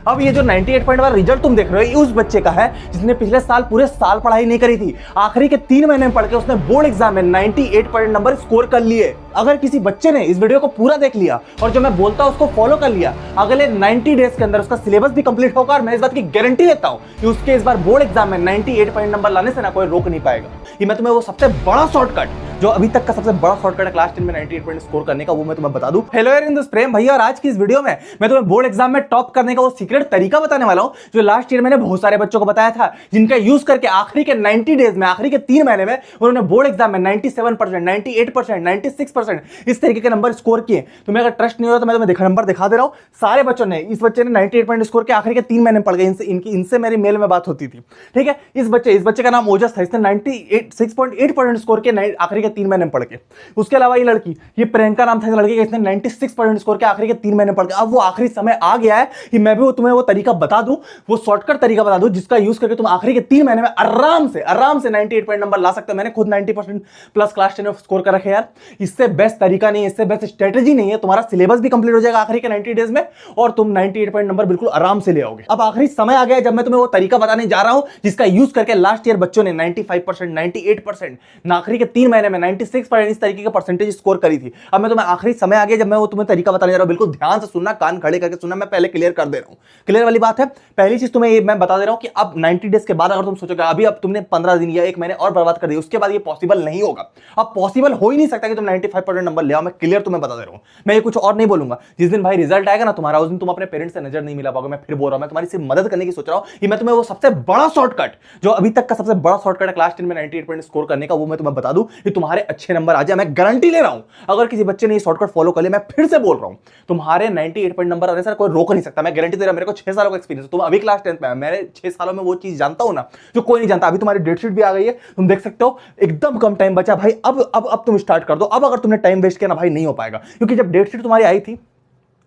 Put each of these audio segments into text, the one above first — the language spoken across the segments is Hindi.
अब ये जो 98 पॉइंट वाला रिजल्ट तुम देख रहे हो ये उस बच्चे का है जिसने पिछले साल पूरे साल पढ़ाई नहीं करी थी, आखिरी के 3 महीने में पढ़ के उसने बोर्ड एग्जाम में 98 पॉइंट नंबर स्कोर कर लिए। अगर किसी बच्चे ने इस वीडियो को पूरा देख लिया और जो मैं बोलता हूं उसको फॉलो कर लिया, अगले 90 डेज के अंदर उसका सिलेबस भी कंप्लीट होगा और मैं इस बात की गारंटी देता हूं कि उसके इस बार बोर्ड एग्जाम में 98 पॉइंट नंबर लाने से ना कोई रोक नहीं पाएगा। ये मैं तुम्हें वो सबसे बड़ा शॉर्टकट जो अभी तक का सबसे बड़ा शॉर्टकट है क्लास 10 में 98 पॉइंट स्कोर करने का, वो मैं तुम्हें बता दूं। हेलो यार, इन दिस प्रेम भैया, और आज की इस वीडियो में मैं तुम्हें बोर्ड एग्जाम में टॉप करने का वो सीक्रेट तरीका बताने वाला हूं जो लास्ट ईयर मैंने बहुत सारे बच्चों को बताया था, जिनका यूज करके आखिरी के 90 डेज में, आखिरी के 3 महीने में उन्होंने बोर्ड एग्जाम में 97%, 98%, 96% इस तरीके के नंबर स्कोर किए। तुम्हें अगर ट्रस्ट नहीं हो रहा तो मैं तुम्हें नंबर दिखा दे रहा हूं। सारे बच्चों ने, इस बच्चे ने 98 पॉइंट स्कोर किया, आखिरी के 3 महीने में पढ़ गए। इनसे मेरी मेल में बात होती थी, ठीक है। इस बच्चे का नाम ओजस था, इसने 96.8% स्कोर किया आखिरी के 3 महीने में पढ़ के। उसके अलावा ये लड़की, ये प्रियंका नाम था इस लड़की का, इसने 96% स्कोर किया आखिरी के 3 महीने पढ़ के। अब वो आखिरी समय आ गया है कि मैं भी तुम्हें वो तरीका बता दूं, वो शॉर्टकट तरीका बता दूं जिसका यूज करके तुम आखिरी के 3 महीने में आराम से 98 पॉइंट नंबर ला सकते हो। मैंने खुद 90% प्लस क्लास 10 में स्कोर कर रखे यार। इससे बेस्ट तरीका नहीं है, इससे बेस्ट स्ट्रेटेजी नहीं है। तुम्हारा सिलेबस भी कंप्लीट हो जाएगा आखिरी के 90 डेज में और तुम 98 पॉइंट नंबर बिल्कुल आराम से ले आओगे। अब आखिरी समय आ गया जब मैं तुम्हें वो तरीका बताने जा रहा हूं जिसका यूज करके लास्ट ईयर बच्चों ने 95%, 98%, आखिरी के 3 महीने में 96% इस तरीके का परसेंटेज स्कोर करी थी। अब मैं तुम्हें आखिरी समय आ गया जब मैं वो तुम्हें तरीका बताने जा रहा हूं, बिल्कुल ध्यान से सुनना, कान खड़े करके सुनना। मैं पहले क्लियर कर दे रहा हूं, क्लियर वाली बात है। पहली चीज तुम्हें ये मैं बता दे रहा हूं कि अब 90 डेज के बाद अगर तुम सोचोगे अभी अब तुमने 15 दिन या 1 महीने और बर्बाद कर दिया, उसके बाद ये पॉसिबल नहीं होगा। अब पॉसिबल हो ही नहीं सकता कि तुम 95% नंबर ले आओ। मैं क्लियर तुम्हें बता दे रहा हूं, मैं ये कुछ और नहीं बोलूंगा। जिस दिन भाई रिजल्ट आएगा ना तुम्हारा, उस दिन तुम अपने पेरेंट्स से नजर नहीं मिला पाओगे। मैं फिर बोल रहा हूं, मैं तुम्हारी सिर्फ मदद करने की सोच रहा हूं। ये मैं तुम्हें वो सबसे बड़ा शॉर्टकट जो अभी तक का सबसे बड़ा शॉर्टकट है क्लास 10 में 98 पॉइंट स्कोर करने का, वो मैं तुम्हें बता दूं कि तुम्हारे अच्छे नंबर आ जाए। मैं गारंटी ले रहा हूं, अगर किसी बच्चे ने ये शॉर्टकट फॉलो कर लिया, मैं फिर से बोल रहा हूं, तुम्हारे 98 पॉइंट नंबर आने से कोई रोक नहीं सकता। मैं गारंटी दे रहा हूं, मेरे को 6 सालों का एक्सपीरियंस है। तुम अभी क्लास 10 में, मैंने 6 सालों में वो चीज जानता हूं ना जो कोई नहीं जानता। अभी तुम्हारी डेटशीट भी आ गई है, तुम देख सकते हो, एकदम कम टाइम बचा भाई। अब तुम स्टार्ट कर दो। अब अगर तुमने टाइम वेस्ट किया ना भाई, नहीं हो पाएगा। क्योंकि जब डेटशीट तुम्हारी आई थी,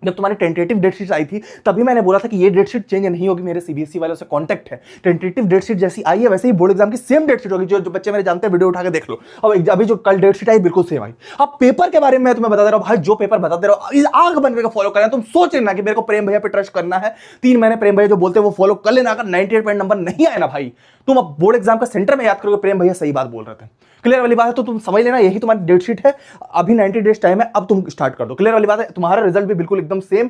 जब तुम्हारी टेंटेटिव डेटशीट आई थी, तभी मैंने बोला था कि ये डेटशीट चेंज नहीं होगी। मेरे सीबीएसई वालों से कांटेक्ट है, टेंटेटिव डेटशीट जैसी आई है वैसे ही बोर्ड एग्जाम की सेम डेटशीट होगी। जो बच्चे मेरे जानते हैं वीडियो उठा के देख लो। अब अभी जो कल डेटशीट आई बिल्कुल सेम आई। अब पेपर के बारे में मैं तुम्हें बता दे रहा हूं भाई, जो पेपर बता दे रहा हूं इस आंख बंद करके फॉलो करना। तुम सोच लेना कि मेरे को प्रेम भैया पे ट्रस्ट करना है, 3 महीने प्रेम भैया जो बोलते हैं वो फॉलो कर लेना। अगर 98 पॉइंट नंबर नहीं आए ना भाई, तुम अब बोर्ड एग्जाम का सेंटर में याद करोगे प्रेम भैया सही बात बोल रहे थे। क्लियर वाली बात है, तो तुम समझ लेना यही तुम्हारी डेटशीट है। अभी 90 डेज टाइम है, अब तुम स्टार्ट कर दो। क्लियर वाली बात है, तुम्हारा रिजल्ट भी बिल्कुल एकदम सेम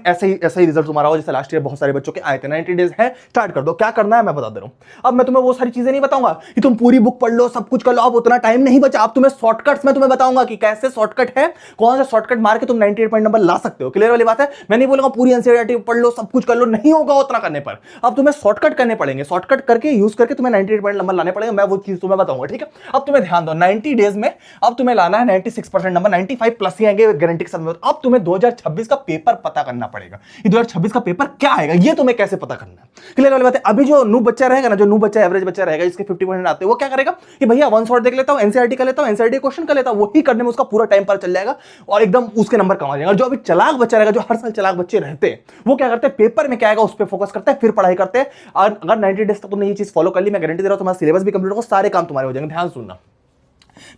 ऐसा ही रिजल्ट तुम्हारा हो जैसे लास्ट ईयर बहुत सारे बच्चों के आए थे। 90 डेज है, स्टार्ट कर दो। क्या करना है मैं बता दे रहा हूं। अब मैं तुम्हें वो सारी चीजें नहीं बताऊंगा कि तुम पूरी बुक पढ़ लो, सब कुछ कर लो। अब उतना टाइम नहीं बचा। अब तुम्हें शॉर्टकट्स मैं तुम्हें बताऊंगा कि कैसे शॉर्टकट है, कौन सा शॉर्टकट मार के तुम 98 पॉइंट नंबर ला सकते हो। क्लियर वाली बात है, मैं नहीं बोलूंगा पूरी एनसीईआरटी पढ़ लो, सब कुछ कर लो, नहीं होगा उतना करने पर। अब तुम्हें शॉर्टकट करने पड़ेंगे, शॉर्टकट करके यूज करके तुम्हें 98 पॉइंट नंबर लाने पड़ेंगे। मैं वो चीज तुम्हें बताऊंगा, ठीक है। अब तुम्हें ध्यान दो, 90 डेज में अब तुम्हें लाना है 96% नंबर, 95 प्लस ही आएंगे गारंटी के साथ। अब तुम्हें 2026 का पेपर पता करना पड़ेगा। ये 2026 का पेपर क्या आएगा, ये तुम्हें कैसे पता करना है। क्लियर वाली बात है। अभी जो नूब बच्चा रहेगा ना, जो नूब बच्चा एवरेज बच्चा रहेगा जिसके 50% आते हैं, वो क्या करेगा कि भैया वन शॉट देख लेता हूं, एनसीईआरटी कर लेता हूं, एनसीईआरटी क्वेश्चन कर लेता हूं। वही करने में उसका पूरा टाइम पर चल जाएगा और एकदम उसके नंबर कम आ जाएगा। जो अभी चालाक बच्चा रहेगा, जो हर साल चालाक बच्चे रहते हैं, वो क्या करते हैं, पेपर में क्या आएगा उस पर फोकस करते हैं, फिर पढ़ाई करते हैं। और अगर 90 डेज तक तुमने ये चीज फॉलो कर ली, मैं गारंटी दे रहा हूं तुम्हारा सिलेबस भी कंप्लीट होगा, सारे काम तुम्हारे हो जाएंगे। ध्यान सुनना,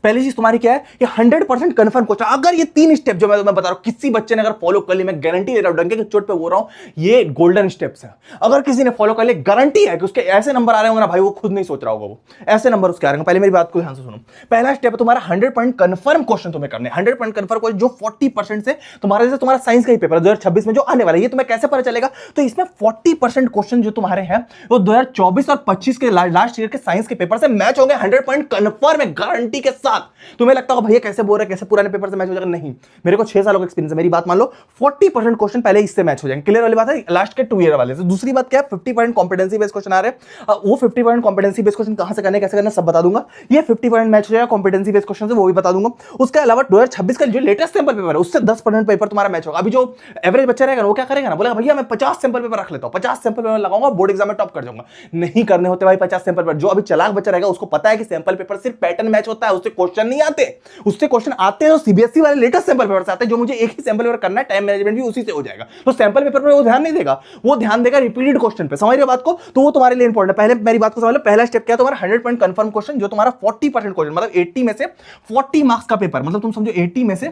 पहली चीज तुम्हारी क्या है कि 100% कंफर्म क्वेश्चन। अगर ये 3 स्टेप जो मैं तुम्हें बता रहा हूं किसी बच्चे ने अगर फॉलो कर ली, मैं गारंटी दे रहा हूं, डंके की चोट पे बोल रहा हूं, ये गोल्डन स्टेप्स है। अगर किसी ने फॉलो कर लिया, गारंटी है कि उसके ऐसे नंबर आ रहे होंगे ना भाई, वो खुद नहीं सोच रहा होगा, वो ऐसे नंबर उसके आ रहे होंगे। पहले मेरी बात को ध्यान से सुनो। पहला स्टेप है तुम्हारा 100% कंफर्म क्वेश्चन तुम्हें करने। 100% कंफर्म क्वेश्चन जो 40% से तुम्हारे, जैसे तुम्हारा साइंस का ही पेपर 2026 में जो आने वाला है, ये तुम्हें कैसे पता चलेगा। तो इसमें 40% क्वेश्चन जो तुम्हारे हैं वो 2024 और 25 के लास्ट ईयर के साइंस के पेपर से मैच होंगे। 100% कंफर्म है, गारंटी के साथ। तुम्हें लगता होगा भैया कैसे बोल रहे, कैसे पुराने पेपर से मैच हो जाएगा। नहीं, मेरे को 6 सालों का एक्सपीरियंस है, मेरी बात मान लो। 40% क्वेश्चन पहले इससे मैच हो जाएंगे। क्लियर वाली बात है, लास्ट के 2 ईयर वाले से। दूसरी बात क्या है, 50% कॉम्पिटेंसी बेस्ड क्वेश्चन आ रहे हैं। वो 50% कॉम्पिटेंसी बेस्ड क्वेश्चन कहां से करने, कैसे करना, सब बता दूंगा। ये 50% मैच हो जाएगा कॉम्पिटेंसी बेस्ड क्वेश्चन से, वो भी बता दूंगा। उसके अलावा 2026 का जो लेटेस्ट सैंपल पेपर है, उससे 10% पेपर तुम्हारा मैच होगा। अभी जो एवरेज बच्चा रहेगा वो क्या करेगा ना, बोलेगा भैया मैं 50 सैंपल पेपर रख लेता हूं, 50 सैंपल पेपर लगाऊंगा, बोर्ड एग्जाम में टॉप कर जाऊंगा। नहीं करने होते भाई 50 सैंपल पेपर। जो अभी चालाक बच्चा रहेगा उसको पता है कि सैंपल पेपर सिर्फ पैटर्न मैच होता है, उससे क्वेश्चन नहीं आते। उससे क्वेश्चन आते हैं तो सीबीएसई वाले लेटेस्ट सैंपल पेपर से आते हैं, जो मुझे एक ही सैंपल पेपर करना है, टाइम मैनेजमेंट भी उसी से हो जाएगा। तो सैंपल पेपर पर वो ध्यान नहीं देगा, वो ध्यान देगा रिपीटेड क्वेश्चन पे। समझ रहे हो बात को, तो वो तुम्हारे लिए इंपॉर्टेंट है। पहले मेरी बात को समझ लो, पहला स्टेप क्या है तुम्हारा 100% कंफर्म क्वेश्चन, जो तुम्हारा 40% क्वेश्चन, मतलब 80 में से 40 मार्क्स का पेपर, मतलब तुम समझो 80 में से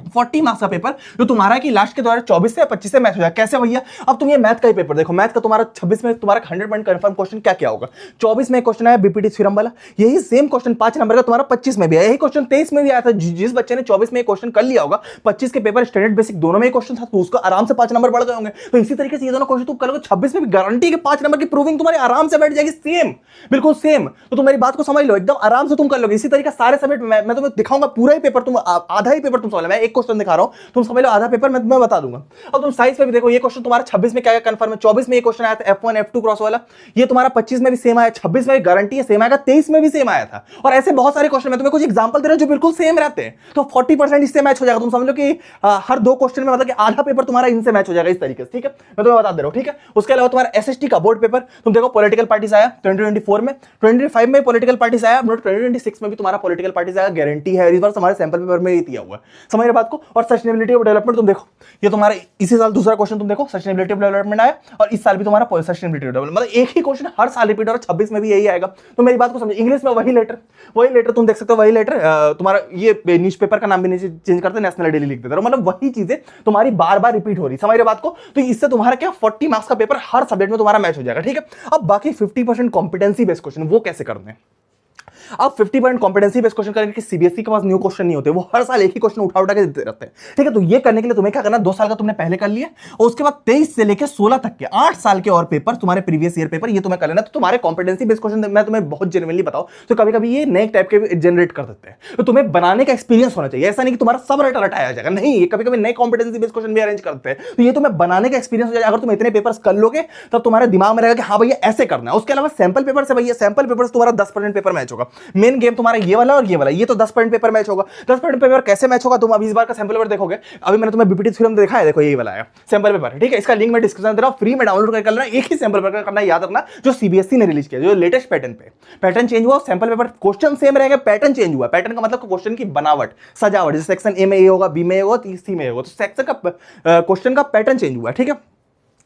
40 मार्क्स का पेपर जो तुम्हारा कि लास्ट के 2024 से या 25 से मैच हो जाए। कैसे भैया? अब तुम ये मैथ का ही पेपर देखो, मैथ का तुम्हारा 26 में तुम्हारा 100% कंफर्म क्वेश्चन क्या क्या होगा। 24 में क्वेश्चन आया बीपीटी थ्योरम वाला, यही सेम क्वेश्चन 5 नंबर का तुम्हारा 25 में भी आया, यही क्वेश्चन 23 में भी आया था। जिस बच्चे ने 24 में क्वेश्चन कर लिया होगा, 25 के पेपर स्टैंडर्ड बेसिक दोनों में क्वेश्चन था, तो उसको आराम से 5 नंबर बढ़ गए होंगे। तो इसी तरीके से ये दोनों क्वेश्चन तुम करोगे 26 में भी, गारंटी के 5 नंबर की प्रूविंग तुम्हारी आराम से बैठ जाएगी, सेम बिल्कुल सेम। तो तुम मेरी बात को समझ लो, एकदम आराम से तुम कर लोगे। इसी तरीके सारे सब्जेक्ट मैं तुम्हें दिखाऊंगा पूरा ही पेपर, तुम आधा ही पेपर तुम समझ लो, मैं एक क्वेश्चन दिखा रहा हूं, तुम समझ लो आधा पेपर मैं तुम्हें बता दूंगा। अब तुम साइंस में भी देखो, ये क्वेश्चन तुम्हारा 26 में क्या क्या कंफर्म है। 24 में ये क्वेश्चन आया था F1 F2 क्रॉस वाला, ये तुम्हारा 25 में भी सेम आया, 26 में भी गारंटी है सेम आएगा, 23 में भी सेम आया था। और ऐसे बहुत सारे क्वेश्चन, मैं तुम्हें कुछ एग्जांपल दे रहा हूं जो बिल्कुल सेम रहते हैं। तो 40% इससे मैच हो जाएगा। तुम समझ लो कि हर 2 क्वेश्चन में मतलब कि आधा पेपर तुम्हारा इनसे मैच हो जाएगा, इस तरीके से, ठीक है, मैं तुम्हें बता दे रहा हूं, ठीक है। उसके अलावा तुम्हारा एसएसटी का बोर्ड पेपर तुम देखो, पॉलिटिकल पार्टीज आया 2024 में, 2025 में पॉलिटिकल पार्टीज आया, 2026 में भी तुम्हारा पॉलिटिकल पार्टीज आया, गारंटी है। इस बार हमारे सैंपल पेपर में ही दिया हुआ है, समझ रहे बात को। और सस्टेनेबिलिटी ऑफ डेवलपमेंट तुम देखो, ये तुम्हारा इसी साल दूसरा क्वेश्चन तुम देखो, सस्टेनेबिलिटी ऑफ डेवलपमेंट आया, और इस साल भी तुम्हारा सस्टेनेबिलिटी ऑफ डेवलपमेंट, मतलब एक ही क्वेश्चन हर साल रिपीट हो रहा है, 26 में भी यही आएगा। तो मेरी बात को समझो। इंग्लिश में वही लेटर तुम देख सकते हो, वही लेटर तुम्हारा, ये न्यूज पेपर का नाम भी नहीं चेंज करते, नेशनल डेली लिख देते हो, मतलब वही चीजें तुम्हारी बार बार रिपीट हो रही, समझ रहे बात को। तो इससे तुम्हारा क्या 40 मार्क्स का पेपर हर सब्जेक्ट में तुम्हारा मैच हो जाएगा, ठीक है। अब बाकी 50% कॉम्पिटेंसी बेस्ड क्वेश्चन वो कैसे करने हैं। अब 50% कॉम्पिटेंसी बेस्ड क्वेश्चन करेंगे कि सीबीएसई के पास न्यू क्वेश्चन नहीं होते, वो हर साल एक ही क्वेश्चन उठा के देते रहते हैं, ठीक है। तो ये करने के लिए तुम्हें क्या करना है, 2 साल का तुमने पहले कर लिया, और उसके बाद 23 से लेकर 16 तक के 8 साल के और पेपर, तुम्हारे प्रीवियस ईयर पेपर, ये तुम्हें कर लेना। तो तुम्हारे कॉम्पिटेंसी बेस्ड क्वेश्चन मैं तुम्हें बहुत जेन्युइनली बताऊं तो कभी कभी ये नए टाइप के जनरेट कर देते हैं, तो तुम्हें बनाने का एक्सपीरियंस होना चाहिए। ऐसा नहीं कि तुम्हारा सब रटाया जाएगा, नहीं, ये कभी कभी नए कॉम्पिटेंसी बेस्ड क्वेश्चन भी अरेंज करते हैं, तो ये तुम्हें बनाने का एक्सपीरियंस हो जाएगा। अगर तुम इतने पेपर्स कर लोगे तब तुम्हारे दिमाग में रहेगा कि हाँ भैया ऐसे करना है। उसके अलावा सैंपल पेपर से, भैया सैंपल पेपर से तुम्हारा 10% पेपर मैच होगा। मेन गेम तुम्हारा ये वाला और ये वाला, ये तो 10% पेपर मैच होगा। 10% पेपर कैसे मैच होगा, तुम अभी इस बार का सैंपल पेपर देखोगे, अभी मैंने तुम्हें बीपीटी थ्योरम दिखाया, देखो यही वाला है सैंपल पेपर, ठीक है। इसका लिंक मैं डिस्क्रिप्शन दे रहा हूं, फ्री में डाउनलोड करके लेना। एक ही सैंपल पेपर करना, याद रखना, जो सीबीएसई ने रिलीज किया, जो लेटेस्ट पैटर्न पे, पैटर्न चेंज हुआ, सैंपल पेपर क्वेश्चन सेम रहेगा, पैटर्न चेंज हुआ। पैटर्न का मतलब क्वेश्चन की बनावट, सजावट, जैसे सेक्शन ए में ये होगा, बी में ये होगा, सी में ये होगा, तो सेक्शन का क्वेश्चन का पैटर्न चेंज हुआ, ठीक है,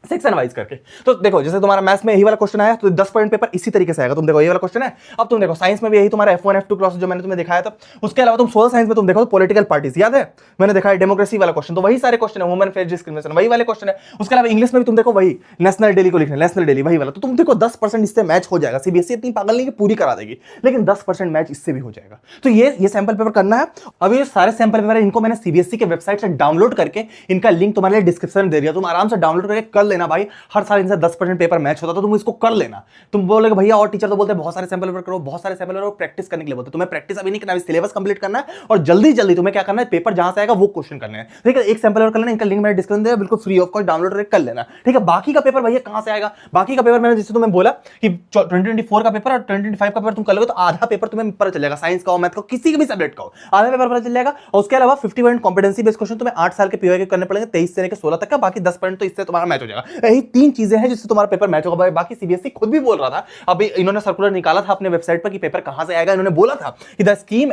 सेक्शन वाइज करके। तो देखो जैसे तुम्हारा मैथ्स में यही वाला क्वेश्चन आया, तो 10% पेपर इसी तरीके से आएगा। तुम देखो ये वाला क्वेश्चन है। अब तुम देखो साइंस में भी यही तुम्हारा F1 F2 क्लास जो मैंने तुम्हें दिखाया था। उसके अलावा तुम सोशल साइंस में तुम देखो पॉलिटिकल पार्टीज, याद है मैंने दिखाया, डेमोक्रेसी वाला क्वेश्चन, तो वही सारे क्वेश्चन है, वुमेन फेस डिस्क्रिमिनेशन वही वाले क्वेश्चन है। उसके अलावा इंग्लिश में भी तुम देखो वही नेशनल डेली को लिखना, नेशनल डेली वही वाला। तो तुम देखो 10% इससे मैच हो जाएगा। सीबीएसई इतनी पागल नहीं कि पूरी करा देगी, लेकिन 10% मैच इससे भी हो जाएगा। तो ये सैंपल पेपर करना है। अभी ये सारे सैंपल पेपर इनको मैंने सीबीएसई के वेबसाइट से डाउनलोड करके, इनका लिंक तुम्हारे लिए डिस्क्रिप्शन दे दिया, तुम आराम से डाउनलोड करके कर लेना भाई। हर साल इनसे 10% पेपर मैच होता, तो तुम इसको कर लेना। तुम बोलोगे भैया और टीचर तो बोलते हैं बहुत सारे सैंपल पेपर करो, बहुत सारे सैंपल पेपर प्रैक्टिस करने के लिए बोलते हैं। तुम्हें प्रैक्टिस अभी नहीं करना है, सिलेबस कंप्लीट करना है, और जल्दी जल्दी तुम्हें क्या करना है, पेपर जहां से आएगा वो क्वेश्चन करने हैं, ठीक है। एक सैंपल पेपर कर लेना, इनका लिंक मैंने डिस्क्रिप्शन दिया, बिल्कुल फ्री ऑफ कॉस्ट डाउनलोड करके कर लेना, ठीक है। बाकी का पेपर भैया कहां से आएगा, बाकी का पेपर मैंने जैसे तुम्हें बोला कि 2024 का पेपर और 2025 का पेपर तुम कर लोगे, तो आधा पेपर तुम्हें पता चलेगा, साइंस का हो, मैथ का, किसी के भी सब्जेक्ट का हो, आधा पेपर पता चल जाएगा। और उसके अलावा 50% कॉम्पिटेंसी बेस्ड क्वेश्चन तुम्हें 8 साल के पीवाई के करने पड़ेंगे, 23 से लेकर 16 तक का, बाकी 10% तो इससे तुम्हारा मैच हो जाएगा। यही 3 चीजें हैं जिससे तुम्हारा पेपर मैच होगा। बाकी सीबीएसई खुद भी बोल रहा था, अभी इन्होंने सर्कुलर निकाला था अपने वेबसाइट पर कि पेपर कहां से आएगा। इन्होंने बोला था कि the scheme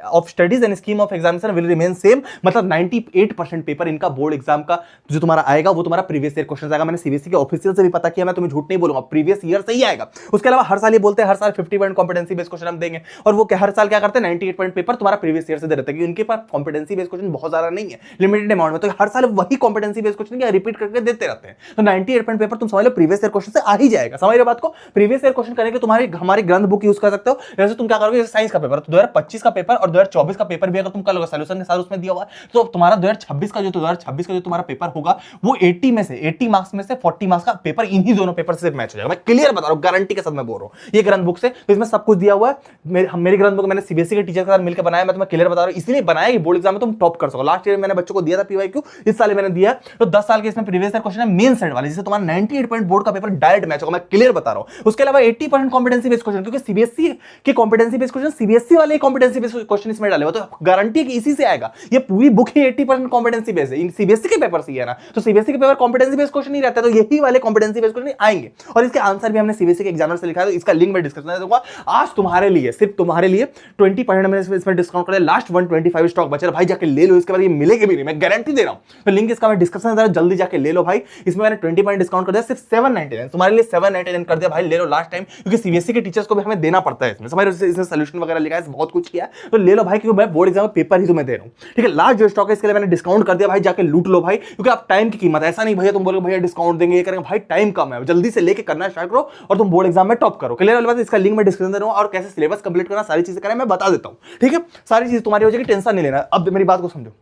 of studies and scheme of examination will remain same, मतलब 98% पेपर इनका बोर्ड एग्जाम का जो तुम्हारा आएगा वो तुम्हारा प्रीवियस ईयर क्वेश्चन आएगा। मैंने सीबीएसई के ऑफिशियल से भी पता किया, मैं तुम्हें झूठ नहीं बोलूंगा, प्रीवियस ईयर से ही आएगा। उसके अलावा हर साल ये बोलते हैं हर साल 50% कॉम्पिटेंसी बेस्ड क्वेश्चन हम देंगे, और वो हर साल क्या करते हैं 98% पेपर तुम्हारा प्रीवियस ईयर से दे देते हैं, क्योंकि उनके पास कॉम्पिटेंसी बेस्ड क्वेश्चन बहुत ज्यादा नहीं है, लिमिटेड अमाउंट में, तो हर साल वही कॉम्पिटेंसी बेस्ड क्वेश्चन रिपीट करके देते रहते हैं। तो 98% पेपर तुम समझ लो प्रीवियस ईयर क्वेश्चन से आ ही जाएगा, समझ रहे बात को। प्रीवियस ईयर क्वेश्चन करने के तुम्हारी हमारी ग्रंथ बुक यूज कर सकते हो। जैसे तुम क्या करोगे, साइंस का पेपर, तो 2025 का पेपर और 2024 का पेपर भी अगर तुम कर लोगे सॉल्यूशन के साथ उसमें दिया हुआ, तो तुम्हारा 2026 का जो तुम्हारा पेपर होगा वो 80 में से 80 मार्क्स में से 40 मार्क्स का पेपर इन्हीं दोनों पेपर से मैच हो जाएगा। मैं क्लियर बता रहा हूं, गारंटी के साथ मैं बोल रहा हूं, ये ग्रंथ बुक से, तो इसमें सब कुछ दिया हुआ है। मेरी ग्रंथ बुक मैंने सीबीएसई के टीचर के साथ मिलकर बनाया, मैं तुम्हें क्लियर बता रहा हूं, इसलिए बनाया कि बोर्ड एग्जाम में तुम टॉप कर सको। लास्ट ईयर मैंने बच्चों को दिया था पीवाईक्यू, इस साल मैंने दिया, तो 10 साल के इसमें प्रीवियस ईयर क्वेश्चन है मेन सेट वाले, जिससे तुम्हारा 98 बोर्ड का पेपर डायरेक्ट मैच होगा, मैं क्लियर बता रहा हूं। उसके अलावा 80% कॉम्पिटेंसी बेस्ड क्वेश्चन, क्योंकि सीबीएसई के कॉम्पिटेंसी बेस्ड क्वेश्चन सीबीएसई वाले कॉम्पिटेंसी बेस्ड क्वेश्चन इसमें डाले हुए, तो गारंटी है कि इसी से आएगा। ये पूरी बुक ही 80% कॉम्पिटेंसी बेस्ड है, सीबीएसई के पेपर से है ना, तो सीबीएसई के पेपर कॉम्पिटेंसी बेस्ड क्वेश्चन नहीं रहता, तो यही वाले कॉम्पिटेंसी बेस्ड क्वेश्चन आएंगे, और इसके आंसर भी हमने सीबीएसई के एग्जामिनर से लिखा है, तो इसका लिंक मैं डिस्क्रिप्शन में दूंगा। आज तुम्हारे लिए, सिर्फ तुम्हारे लिए 20% मैंने इसमें डिस्काउंट कर, लास्ट 125 स्टॉक बचे भाई, जाके ले लो, इसके बाद ये मिलेगी भी नहीं, मैं गारंटी दे रहा हूं। तो लिंक इसका मैं डिस्क्रिप्शन में, जल्दी जाके ले लो भाई। इसमें मैंने मैंने 20 पॉइंट डिस्काउंट कर दिया, सिर्फ 799 तुम्हारे लिए 799 कर दिया भाई, ले लो लास्ट टाइम, क्योंकि सीबीएसई के टीचर्स को भी हमें देना पड़ता है इसमें, समझ रहे हो, इसमें सोल्यूशन वगैरह लिखा है, बहुत कुछ किया है, तो ले लो भाई, क्योंकि मैं बोर्ड एग्जाम पेपर ही तुम्हें दे रहा हूँ, ठीक है। लास्ट जो स्टॉक है इसके लिए मैंने डिस्काउंट कर दिया भाई, जाके लूट लो भाई, क्योंकि आप टाइम की कीमत, ऐसा नहीं भैया तुम बोलोगे भैया डिस्काउंट देंगे ये करेंगे, भाई टाइम कम है, जल्दी से लेके करना स्टार्ट करो और तुम बोर्ड एग्जाम में टॉप करो। क्लियर वाली बात, इसका लिंक मैं डिस्क्रिप्शन दे रहा हूं, और कैसे सिलेबस कंप्लीट करना, सारी चीजें करें मैं बता देता हूं, ठीक है। सारी चीज तुम्हारी हो जाएगी, टेंशन नहीं लेना। अब मेरी बात को समझो,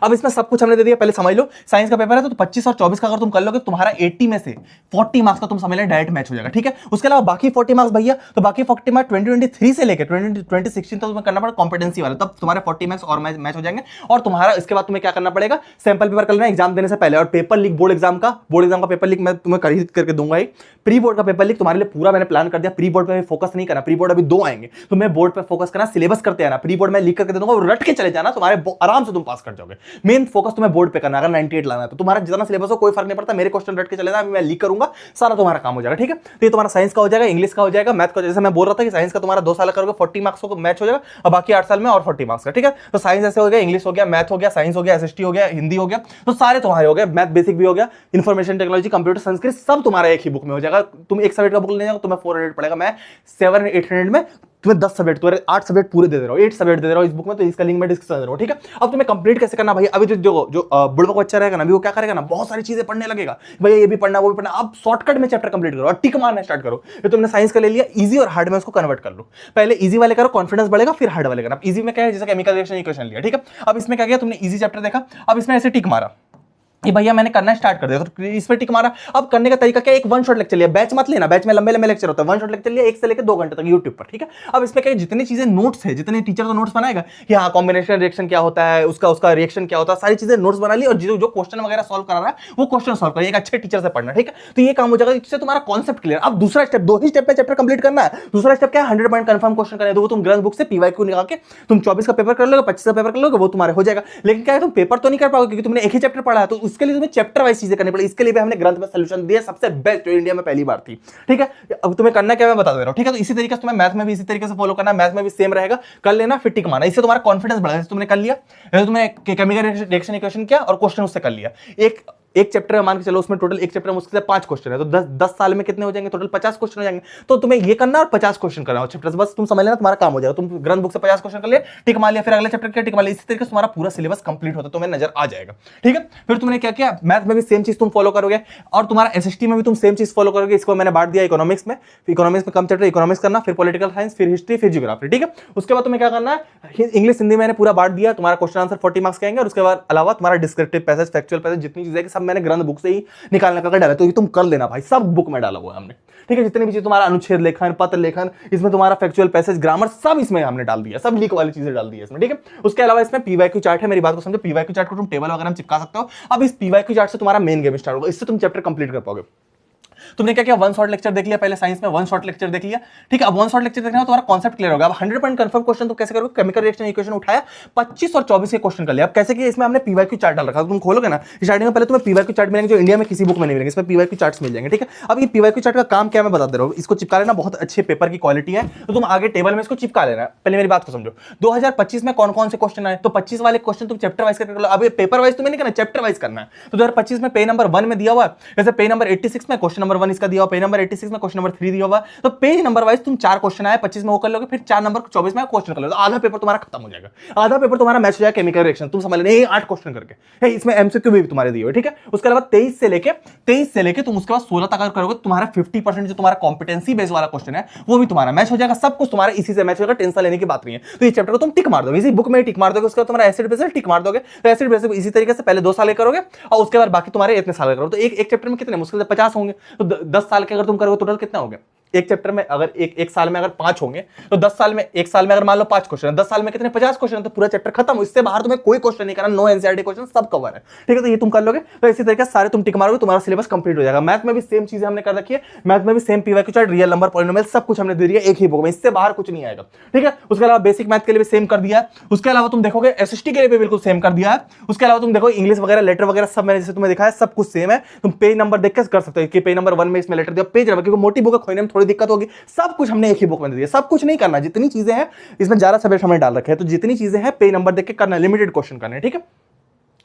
अब इसमें सब कुछ हमने दे दिया, पहले समझ लो साइंस का पेपर है तो 25 और 24 का अगर तुम कर लोगे, तुम्हारा 80 में से 40 मार्क्स का तुम समझ लें डायरेक्ट मैच हो जाएगा, ठीक है। उसके अलावा बाकी 40 मार्क्स भैया, तो बाकी 40 मार्क्स 2023 से लेकर 2016 तक तुम्हें करना पड़ेगा कॉम्पिटेंसी वाला, तब तुम्हारे 40 मार्क्स और मैच हो जाएंगे। और तुम्हारा इसके बाद तुम्हें क्या करना पड़ेगा, सैंपल पेपर कर लेना एग्जाम देने से पहले, और पेपर लीक बोर्ड एग्जाम का पेपर लीक मैं तुम्हें खरीद करके दूंगा ही। प्री बोर्ड का पेपर लीक तुम्हारे लिए पूरा मैंने प्लान कर दिया, प्री बोर्ड पे फोकस नहीं करना, प्री बोर्ड अभी 2 आएंगे, तुम्हें बोर्ड पे फोकस करना, सिलेबस करते आना, प्री बोर्ड में लीक करके दे दूंगा, रट के चले जाना, तुम्हारे आराम से तुम पास कर जाओगे। मेन फोकस तुम्हें बोर्ड पे करना, अगर 98 लाना है तो तुम्हारा जितना सिलेबस हो कोई फर्क नहीं पड़ता, मेरे क्वेश्चन रट के चले जाना, मैं लीक करूंगा, सारा तुम्हारा काम हो जाएगा, ठीक है। तो ये तुम्हारा साइंस का हो जाएगा, इंग्लिश का हो जाएगा, मैथ का, जैसे मैं बोल रहा था कि साइंस का तुम्हारा 2 साल करोगे 40 मार्क्स को मैच हो जाएगा, और बाकी 8 साल में और 40 मार्क्स का, ठीक है। तो साइंस ऐसे हो गया, इंग्लिश हो गया, मैथ हो गया, साइंस हो गया, एसएसटी हो गया, हिंदी हो गया, तो सारे तुम्हारे हो गए, मैथ बेसिक भी हो गया, इन्फॉर्मेशन टेक्नोलॉजी, कंप्यूटर, संस्कृत, सब तुम्हारा एक ही बुक में हो जाएगा। तुम एक सब्जेक्ट का बुक लेने जाओ तुम्हें 400 पड़ेगा, मैं 700-800 में तुम्हें 10 सब्जेक्ट, तुम्हारे 8 सब्जेक्ट पूरे दे रहा हूं, 8 सब्जेक्ट दे रहा हूं इस बुक में, तो इसका लिंक मैं डिस्क्रिप्शन दे रहा हूं, ठीक है। अब तुम्हें कंप्लीट कैसे करना भाई, अभी जो बुढ़वा बच्चा रहेगा ना, अभी वो क्या करेगा ना, बहुत सारी चीजें पढ़ने लगेगा, भैया ये भी पढ़ना वो भी पढ़ना, अब शॉर्टकट में चैप्टर कंप्लीट करो और टिक मारना स्टार्ट करो। ये तुमने साइंस का ले लिया, इजी और हार्ड में उसको कन्वर्ट कर लो, पहले इजी वाले करो, कॉन्फिडेंस बढ़ेगा, फिर हार्ड वाले करना। इजी में क्या है, जैसे केमिकल रिएक्शन इक्वेशन लिया, ठीक है। अब इसमें क्या किया तुमने, इजी चैप्टर देखा, अब इसमें ऐसे टिक मारा, ये भैया मैंने करना स्टार्ट कर दिया, तो इस पे टिक मारा। अब करने का तरीका क्या है, एक वन शॉट लेक्चर लिया, बैच मत लेना, बैच में लंबे लंबे लेक्चर होता है, वन शॉट लेक्चर लिया 1 से लेकर 2 घंटे तक यूट्यूब पर, ठीक है। अब इसमें क्या है, जितनी चीजें नोट्स है, जितने टीचर तो नोट्स बनाएगा कि हाँ कॉम्बिनेशन रिएक्शन क्या होता है, उसका रिएक्शन क्या होता है, सारी चीजें नोट्स बना ली, और जो क्वेश्चन वगैरह सॉल्व करा रहा है वो क्वेश्चन सॉल्व करिए, एक अच्छे टीचर से पढ़ना, ठीक है। तो ये काम हो जाएगा, इससे तुम्हारा कॉन्सेप्ट क्लियर। अब दूसरा स्टेप, 2 ही स्टेप में चैप्टर कंप्लीट करना है, दूसरा स्टेप क्या है, 100 पॉइंट कंफर्म क्वेश्चन करने, तो वो तुम ग्रंथ बुक से पीवाईक्यू निकाल के तुम 24 का पेपर कर लोगे, 25 का पेपर कर लोगे, वो तुम्हारे हो जाएगा। लेकिन क्या है, तुम पेपर तो नहीं कर पाओगे क्योंकि तुमने एक ही चैप्टर पढ़ा है, तो उसके लिए तुम्हें चैप्टर वाइज चीजें करनी पड़ेगी। इसके लिए भी हमने ग्रंथ में सॉल्यूशन दिया, सबसे बेस्ट जो इंडिया में पहली बार थी, ठीक है। अब तुम्हें करना क्या मैं बता दे रहा हूं, ठीक है। तो इसी तरीके से तुम्हें मैथ में भी इसी तरीके से फॉलो करना, मैथ में भी सेम रहेगा, कर लेना फिर टिक मारना, इससे तुम्हारा कॉन्फिडेंस बढ़ेगा। तुमने कर लिया, तुमने केमिकल रिएक्शन इक्वेशन किया और क्वेश्चन उससे कर लिया, एक चैप्टर है मान के चलो, उसमें टोटल एक चैप्टर में मुश्किल से 5 क्वेश्चन है, तो 10 साल में कितने हो जाएंगे, टोटल 50 क्वेश्चन हो जाएंगे। तो तुम्हें ये करना और 50 क्वेश्चन करना चैप्टर, बस तुम समझ लेना तुम्हारा काम हो जाएगा। तुम ग्रंथ बुक से 50 क्वेश्चन कर लिया, टिक मार लिया, फिर अगले चैप्टर के टिक मार लिया, इसी तरीके से तुम्हारा पूरा सिलेबस कंप्लीट होता है, तुम्हें नजर आ जाएगा, ठीक है। फिर तुमने क्या किया, मैथ में भी सेम चीज तुम फॉलो करोगे, और तुम्हारा एसएसटी में भी तुम सेम चीज फॉलो करोगे। इसको मैंने बांट दिया इकोनॉमिक्स में कम चैप्टर इकोनॉमिक्स करना, फिर पॉलिटिकल साइंस, फिर हिस्ट्री, फिर ज्योग्राफी, ठीक है। उसके बाद तुम्हें क्या करना है, इंग्लिश हिंदी मैंने पूरा बांट दिया, तुम्हारा क्वेश्चन आंसर 40 मार्क्स के आएंगे, और उसके बाद अलावा तुम्हारा डिस्क्रिप्टिव पैसेज, फैक्चुअल पैसेज, जितनी चीजें सब मैंने ग्रंथ बुक से ही निकालने का डाला, तो ये तुम कर लेना भाई, सब बुक में डाला हुआ है हमने, ठीक है। जितनी भी चीज तुम्हारा अनुच्छेद लेखन, पत्र लेखन, इसमें तुम्हारा फैक्चुअल पैसेज, ग्रामर, सब इसमें हमने डाल दिया, सब लीक वाली चीजें डाल दी है इसमें, ठीक है। उसके अलावा इसमें पीवाईक्यू चार्ट है, मेरी बात को समझो, पीवाईक्यू चार्ट को तुम टेबल वगैरह में चिपका सकते हो। अब इस पीवाईक्यू चार्ट से तुम्हारा मेन गेम स्टार्ट होगा, इससे तुम चैप्टर कंप्लीट कर पाओगे। तुमने क्या किया, वन शॉट लेक्चर देख लिया, पहले साइंस में वन शॉट लेक्चर देख लिया, ठीक है। अब वन शॉट लेक्चर देखना है, तुम्हारा कॉन्सेप्ट क्लियर होगा। अब 100 पॉइंट कंफर्म क्वेश्चन तुम कैसे करोगे, केमिकल रिएक्शन इक्वेशन उठाया, 25 और 24 के क्वेश्चन कर लिया। अब कैसे किया, इसमें हमने पीवाईक्यू चार्ट डाल रखा, तुम खोलोगे ना स्टार्टिंग में, पहले तुम्हें पीवाईक्यू चार्ट मिलेंगे, जो इंडिया में किसी बुक में नहीं मिलेंगे, इसमें पीवाईक्यू चार्ट्स मिल जाएंगे, ठीक है। अब ये पीवाईक्यू चार्ट का काम क्या मैं बता दे रहा हूँ, इसको चिपका लेना, बहुत अच्छे पेपर की क्वालिटी है, तो तुम आगे टेबल में इसको चिपका लेना। पहले मेरी बात को समझो, 2025 में कौन कौन से क्वेश्चन आए, तो 25 वाले क्वेश्चन तुम चैप्टर वाइज करके लो। अब पेपर वाइज तुम्हें नहीं करना, चैप्टर वाइज करना है। तो 2025 में पेज नंबर 1 में दिया हुआ है, जैसे पेज नंबर 86 में क्वेश्चन नंबर 1 इसका दिया हुआ, पेज नंबर 86 में क्वेश्चन नंबर 3 दिया हुआ, तो पेज नंबर वाइज तुम 4 क्वेश्चन आए 25 में वो कर लोगे, फिर 4 नंबर 24 में क्वेश्चन कर लोगे, आधा पेपर तुम्हारा खत्म हो जाएगा, आधा पेपर तुम्हारा मैच हो जाएगा केमिकल रिएक्शन। तुम समझ लेना 8 क्वेश्चन करके, इसमें एमसीक्यू भी तुम्हारे दिए हुए, ठीक है। उसके अलावा 23 से लेके तुम उसके बाद 16 तक अगर करोगे, तुम्हारा 50% जो तुम्हारा कॉम्पिटेंसी बेस वाला क्वेश्चन है वो भी तुम्हारा मैच हो जाएगा, सब कुछ तुम्हारा इसी से मैच होगा, टेंशन लेने की बात नहीं है। तो ये चैप्टर को तुम टिक मार दोगे, इसी बुक में टिक मार दोगे, उसके बाद तुम्हारा एसिड बेस टिक मार दोगे, तो एसिड बेस इसी तरीके से पहले 2 साल करोगे और उसके बाद बाकी तुम्हारे इतने साल करोगे, तो एक चैप्टर में कितने मुश्किल से 50 होंगे, तो 10 साल के अगर तुम करोगे टोटल कितना हो गया, एक चैप्टर में अगर एक साल में अगर 5 होंगे, तो 10 साल में, एक साल में अगर मान लो 5 क्वेश्चन है, 10 साल में कितने 50 क्वेश्चन है, तो पूरा चैप्टर खत्म। इससे बाहर तुम्हें कोई क्वेश्चन नहीं करना, नो एनसीईआरटी क्वेश्चन सब कवर है, ठीक है। तो ये तुम कर लोगे, तो इसी तरीके से सारे तुम टिक मारोगे, तुम्हारा सिलेबस कंप्लीट हो जाएगा। मैथ में भी सेम चीजें हमने कर रखी है, मैथ में भी same PYQ chart, real number, polynomial, सब कुछ हमने दे दिया एक ही बुक में, इससे बाहर कुछ नहीं आएगा, ठीक है। उसके अलावा बेसिक मैथ के लिए भी सेम कर दिया है, उसके अलावा तुम देखोगे एसएसटी के लिए भी बिल्कुल सेम कर दिया है। उसके अलावा तुम देखो इंग्लिश वगैरह, लेटर वगैरह सब मैंने जैसे तुम्हें दिखाया, सब कुछ सेम है। तुम पेज नंबर देख के कर सकते हो कि पेज नंबर 1 में इसमें लेटर दिया, पेज नंबर, क्योंकि मोटी बुक खोने में थोड़ी दिक्कत होगी, सब कुछ हमने एक ही बुक में दे दिया। सब कुछ नहीं करना, जितनी चीजें हैं इसमें 11 सब्जेक्ट हमने डाल रखे हैं, तो जितनी चीजें हैं पेज नंबर देख के करना, लिमिटेड क्वेश्चन करने, ठीक है।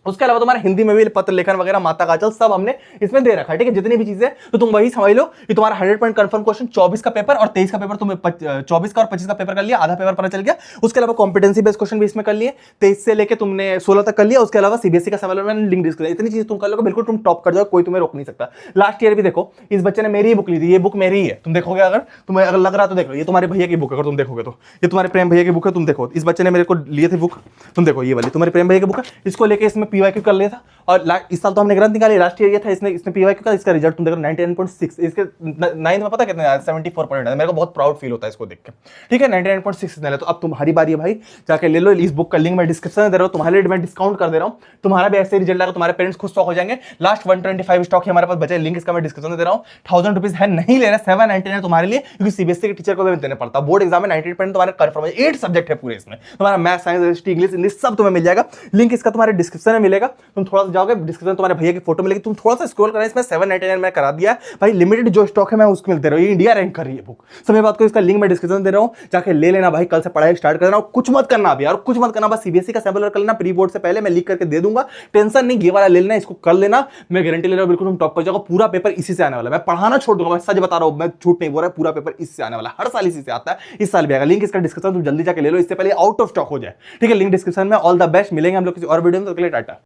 उसके अलावा तुम्हारा हिंदी में भी पत्र लेखन वगैरह माता काजल सब हमने इसमें दे रखा है, ठीक है, जितनी भी चीजें, तो तुम वही समझ लो कि तुम्हारा 100 पॉइंट कंफर्म क्वेश्चन 24 का पेपर और 23 का पेपर तुम्हें 24 का और 25 का पेपर कर लिया, आधा पेपर पता चल गया। उसके अलावा कॉम्पिटेंसी बेस्ड क्वेश्चन भी इसमें कर लिए, 23 से लेकर तुमने 16 तक कर लिया। उसके अलावा सीबीएसई का सवाल मैंने लिंक डिस्क, इतनी चीज तुम कर लो बिल्कुल तुम टॉप कर जाओ, कोई तुम्हें रोक नहीं सकता। लास्ट ईयर भी देखो इस बच्चे ने मेरी ही बुक ली थी, ये बुक मेरी ही है, तुम देखोगे अगर तुम्हें अगर लग रहा तो देखो, ये तुम्हारे भैया की बुक है, अगर तुम देखोगे तो ये तुम्हारे प्रेम भैया की बुक है, तुम देखो इस बच्चे ने मेरे को लिए थे बुक, तुम देखो ये वाली तुम्हारे प्रेम भैया की बुक है, इसको लेके इसमें पीवाईक्यू कर लिया था। और इस साल तो हमने ग्रंथ निकाली, लास्ट ईयर ये था इसने पीवाईक्यू का, इसका रिजल्ट तुम देखो 99.6, इसके 9th में पता कितने आया 74 पॉइंट है, मेरे को बहुत प्राउड फील होता है इसको देख के, ठीक है 99.6 ले। तो अब तुम्हारी बारी है भाई, जाके ले लो, इस बुक का लिंक मैं डिस्क्रिप्शन में दे रहा हूँ, तुम्हारे लिए मैं डिस्काउंट कर दे रहा हूँ, तुम्हारा भी ऐसे रिजल्ट आएगा, तुम्हारे पेरेंट्स खुद स्टॉक हो जाएंगे। लास्ट 125 स्टॉक है हमारे पास बचे, लिंक इसका मैं डिस्क्रिप्शन में दे रहा हूँ। 1000 रुपीज है, नहीं ले रहा, 799 तुम्हारे लिए, क्योंकि सीबीएसई के टीचर को भी देना पड़ता है। बोर्ड एग्जाम में 98% तुम्हारे कंफर्म है, 8 सब्जेक्ट है पूरे इसमें, तुम्हारा मैथ साइंस इंग्लिश इंग्लिश सब तुम्हें मिल जाएगा। लिंक इसका तुम्हारे डिस्क्रिप्शन में मिलेगा, तुम थोड़ा सा जाओगे डिस्क्रिप्शन तुम्हारे भैया की फोटो मिलेगी, तुम थोड़ा सा स्क्रॉल करना, इसमें 799 में करा दिया भाई, लिमिटेड जो स्टॉक है मैं उसको मिलते रहो, ये इंडिया रैंक कर रही है बुक। समय बात को इसका लिंक मैं डिस्क्रिप्शन दे रहा हूं, जाके ले लेना भाई, कल से पढ़ाई स्टार्ट कर देना, कुछ मत करना अभी यार, कुछ मत करना, बस सीबीएसई का सैंपल कर लेना, प्री बोर्ड से पहले मैं लीक करके दे दूंगा, टेंशन नहीं, ये वाला ले लेना, इसको कर लेना, मैं गारंटी ले रहा हूं बिल्कुल तुम टॉप कर जाओगे। पूरा पेपर इसी से आने वाला, मैं पढ़ाना छोड़ दूंगा, मैं सच बता रहा हूं, मैं झूठ नहीं बोल रहा, पूरा पेपर इससे आने वाला, हर साल इसी से आता है, इस साल भी आएगा। लिंक इसका डिस्क्रिप्शन तुम जल्दी जाके ले लो, इससे पहले आउट ऑफ स्टॉक हो जाए, ठीक है। लिंक डिस्क्रिप्शन में। ऑल द बेस्ट, मिलेंगे हम लोग किसी और वीडियो में, तो टाटा।